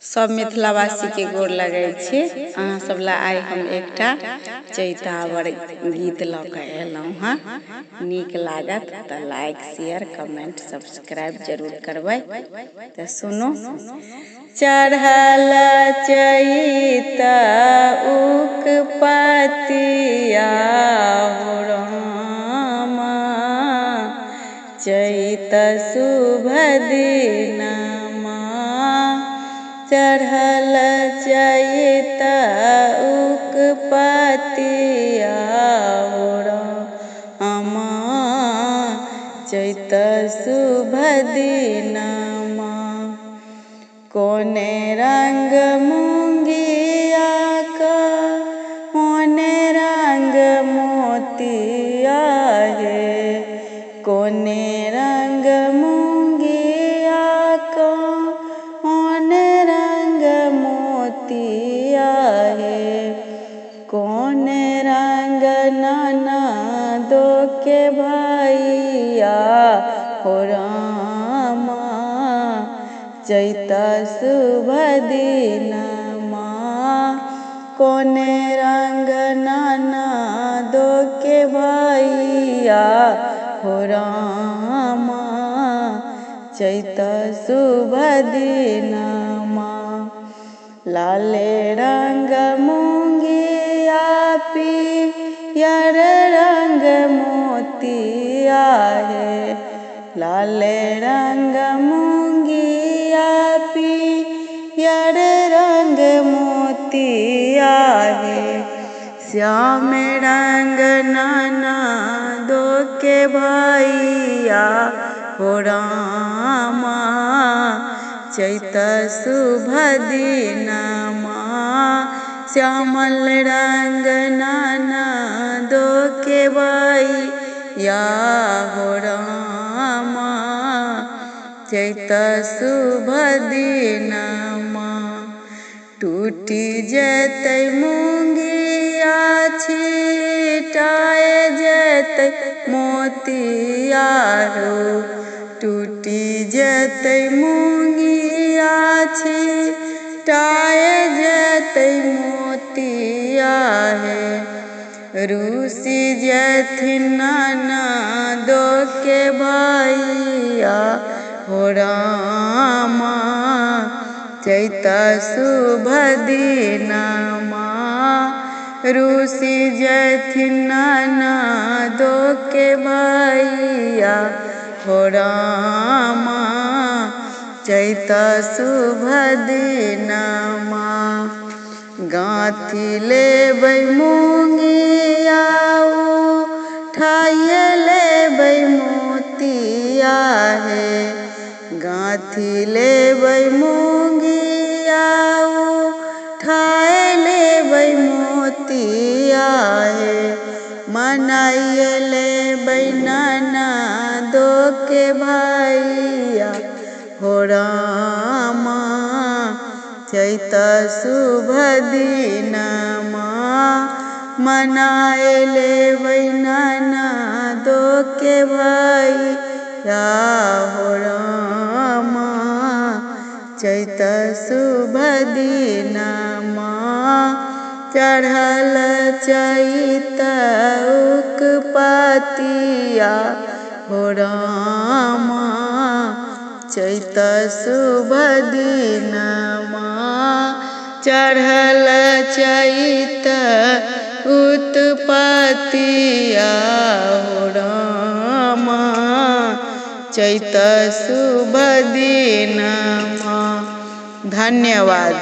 सब मिथिलावासी के गोर लगै छी। अहाँ सब ला आइ हम एकटा चैतावर गीत ल के एलहुँ हँ। नीक लागत तऽ लाइक शेयर कमेंट सब्सक्राइब जरूर करबै। तऽ सुनू। चढ़ल चैत उक पतिया हो रामा, चैत शुभ दिनमा, चढ़ल चैत उक पतिया हो रामा, चैत शुभ दिनमा। कोने रंग मूंगिया का कोने रंग मोतिया है, कोने रंग मूंगिया का कोने रंग मोतिया है, कोने रंग नाना दो के भैया हो रामा, चैत शुभ दिनमा। कोने रंग नाना दो के भैया हो रामा, चैत शुभ दिनमा। लाले रंग मूंगिया पियर रंग मोतिया है, लाले रंग मूंगिया पियर रंग मोतिया है, श्याम रंग नाना दो के भैया हो रामा, चैत शुभ दिनमा। श्यामल रंग नाना दो के भैया हो रामा, चैत शुभ दिनमा। टूटी जेतै मूंगिया छिटाए जेतै मोतिया हो, टूटी जेतै मूंगिया छिटाए जेतै मोतिया है, रूसी जेथिन नाना दो के भैया हो रामा, चैत शुभ दिनमा। रूसी जेथिन नाना दो के भैया हो रामा, चैत शुभ दिनमा। गाँथी लेबै मूंगिया उठाइए लेबै मोतिया है, गाँथी लेबै मूंगिया उठाए लेबै मोतिया है, मनाइए लेबै नाना दो के भैया हो रामा, चैत शुभ दिनमा। मनाए लेबै नाना दो के भैया हो रामा, चैत शुभ दिनमा। चढ़ल चैत उक पतिया हो रामा, चैत शुभ दिनमा। चढ़ल चैत उत पतिया हो रामा, चैत शुभ दिनमा। धन्यवाद।